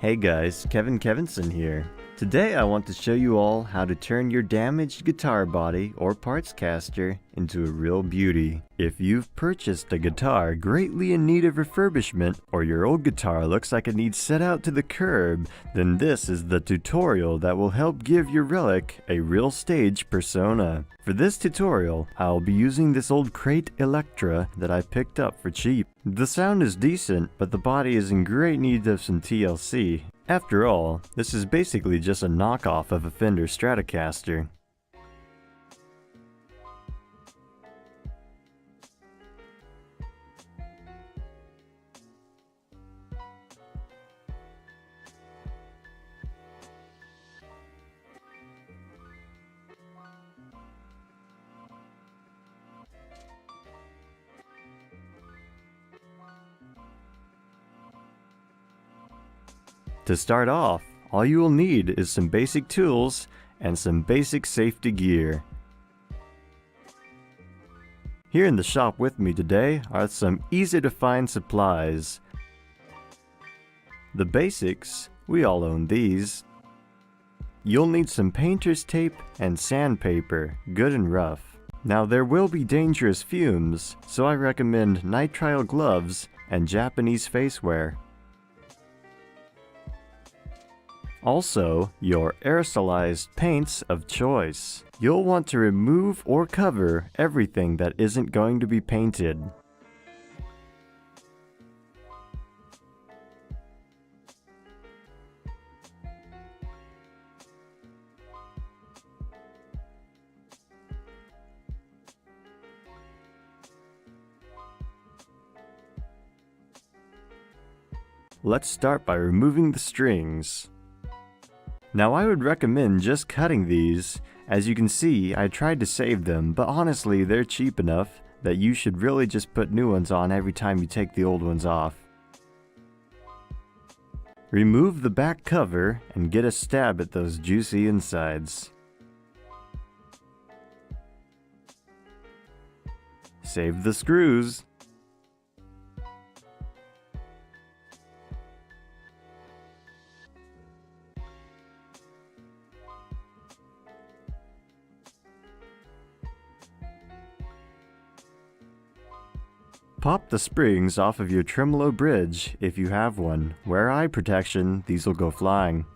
Hey guys, Kevin Kevinson here. Today I want to show you all how to turn your damaged guitar body or parts caster into a real beauty. If you've purchased a guitar greatly in need of refurbishment, or your old guitar looks like it needs set out to the curb, then this is the tutorial that will help give your relic a real stage persona. For this tutorial, I'll be using this old Crate Electra that I picked up for cheap. The sound is decent, but the body is in great need of some TLC. After all, this is basically just a knockoff of a Fender Stratocaster. To start off, all you will need is some basic tools and some basic safety gear. Here in the shop with me today are some easy to find supplies. The basics, we all own these. You'll need some painter's tape and sandpaper, good and rough. Now there will be dangerous fumes, so I recommend nitrile gloves and Japanese faceware. Also, your aerosolized paints of choice. You'll want to remove or cover everything that isn't going to be painted. Let's start by removing the strings. Now I would recommend just cutting these. As you can see, I tried to save them, but honestly they're cheap enough that you should really just put new ones on every time you take the old ones off. Remove the back cover and get a stab at those juicy insides. Save the screws. Pop the springs off of your tremolo bridge if you have one. Wear eye protection, these will go flying.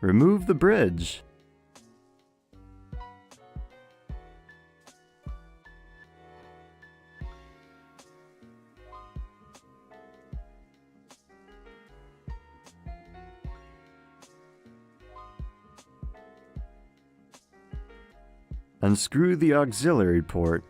Remove the bridge. Unscrew the auxiliary port.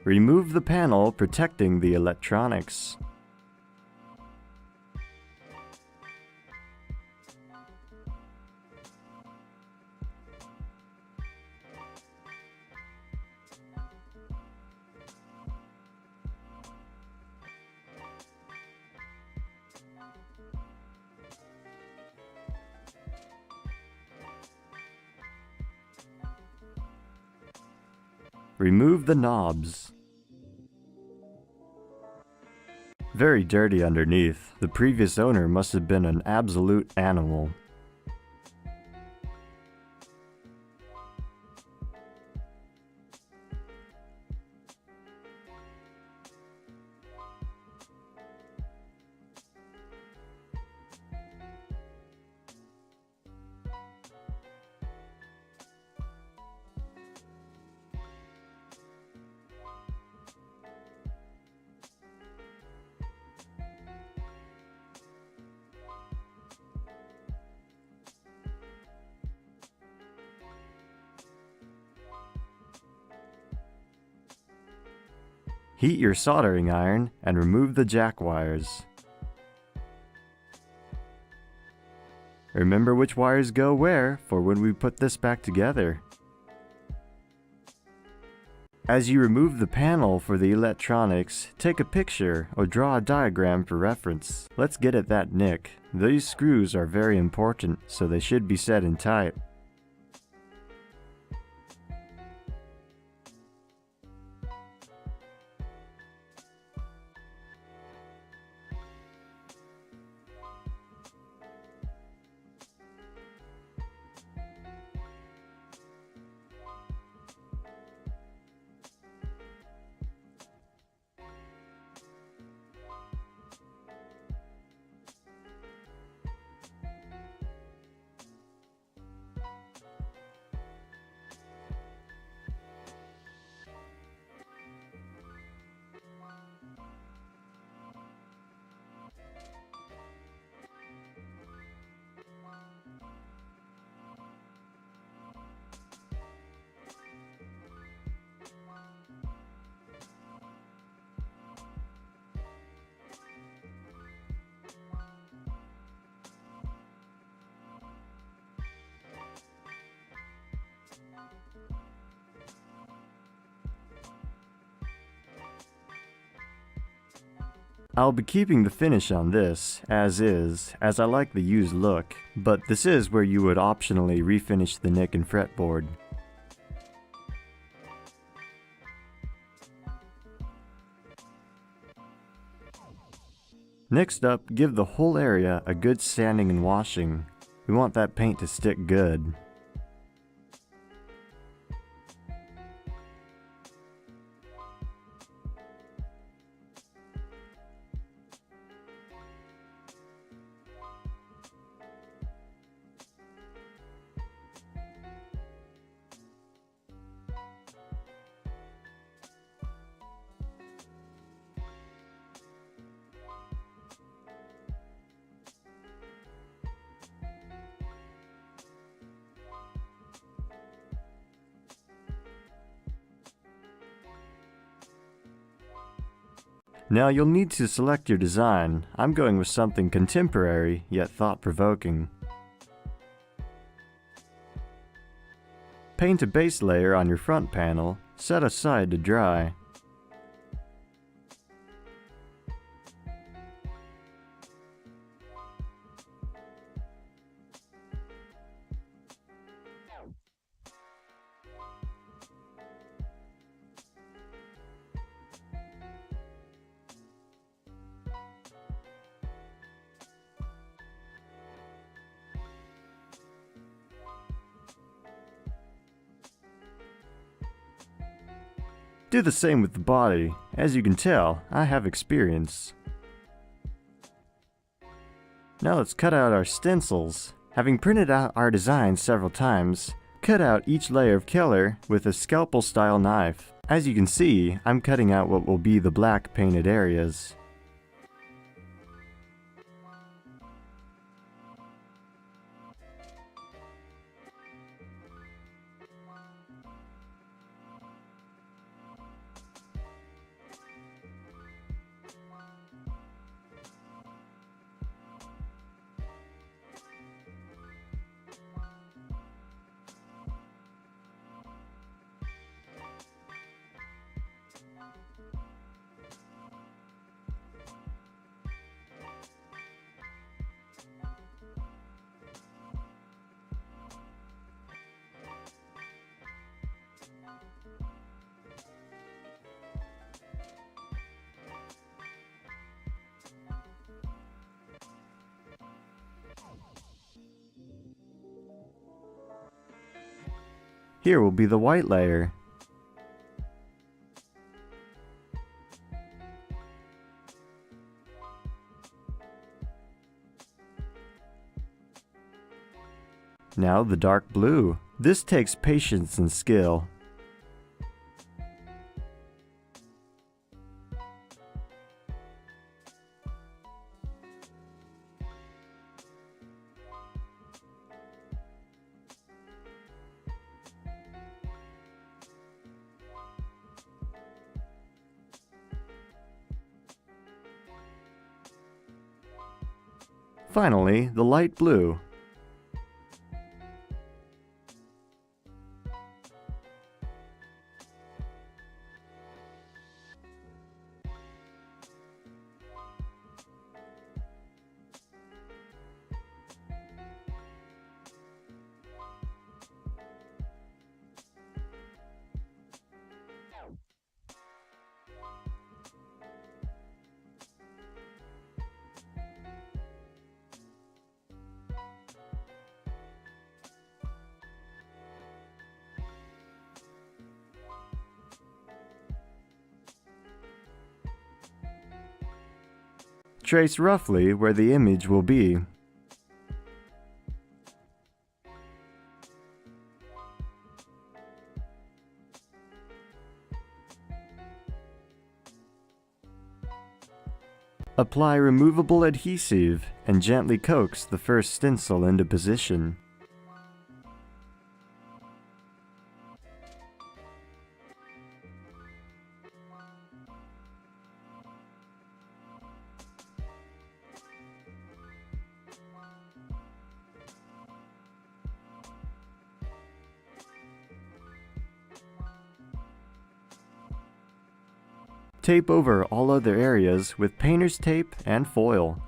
Remove the panel protecting the electronics. Remove the knobs. Very dirty underneath. The previous owner must have been an absolute animal. Heat your soldering iron and remove the jack wires. Remember which wires go where for when we put this back together. As you remove the panel for the electronics, take a picture or draw a diagram for reference. Let's get at that nick. These screws are very important, so they should be set in tight. I'll be keeping the finish on this, as is, as I like the used look, but this is where you would optionally refinish the nick and fretboard. Next up, give the whole area a good sanding and washing. We want that paint to stick good. Now you'll need to select your design. I'm going with something contemporary, yet thought-provoking. Paint a base layer on your front panel, set aside to dry. Do the same with the body. As you can tell, I have experience. Now let's cut out our stencils. Having printed out our design several times, cut out each layer of color with a scalpel style knife. As you can see, I'm cutting out what will be the black painted areas. Here will be the white layer. Now the dark blue. This takes patience and skill. Finally, the light blue. Trace roughly where the image will be. Apply removable adhesive and gently coax the first stencil into position. Tape over all other areas with painter's tape and foil.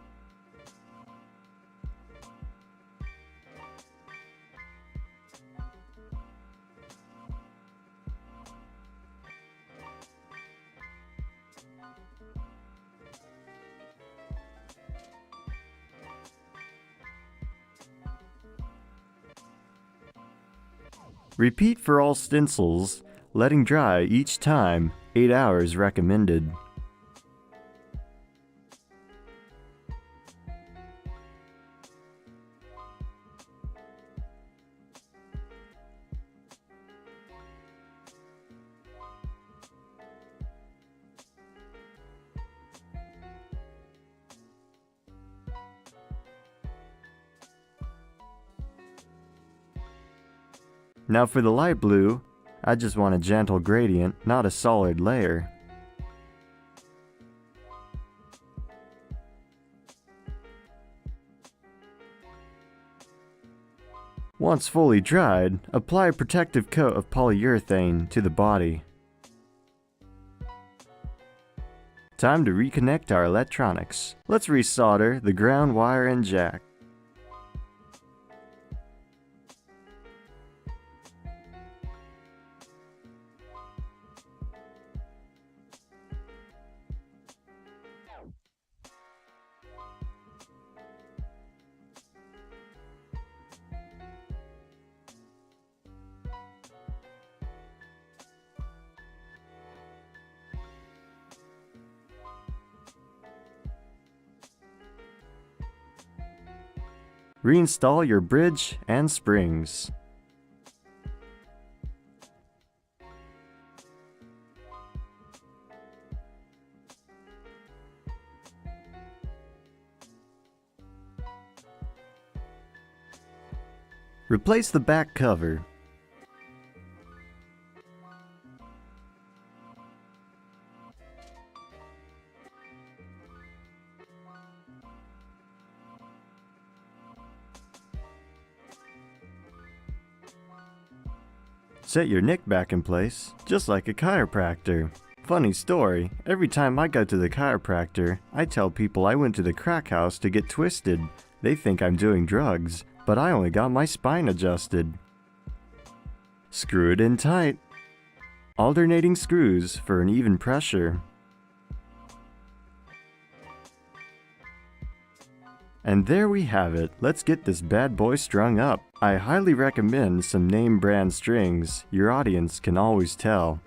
Repeat for all stencils, letting dry each time, 8 hours recommended. Now for the light blue, I just want a gentle gradient, not a solid layer. Once fully dried, apply a protective coat of polyurethane to the body. Time to reconnect our electronics. Let's resolder the ground wire and jack. Reinstall your bridge and springs. Replace the back cover. Set your nick back in place, just like a chiropractor. Funny story, every time I go to the chiropractor, I tell people I went to the crack house to get twisted. They think I'm doing drugs, but I only got my spine adjusted. Screw it in tight. Alternating screws for an even pressure. And there we have it. Let's get this bad boy strung up. I highly recommend some name brand strings. Your audience can always tell.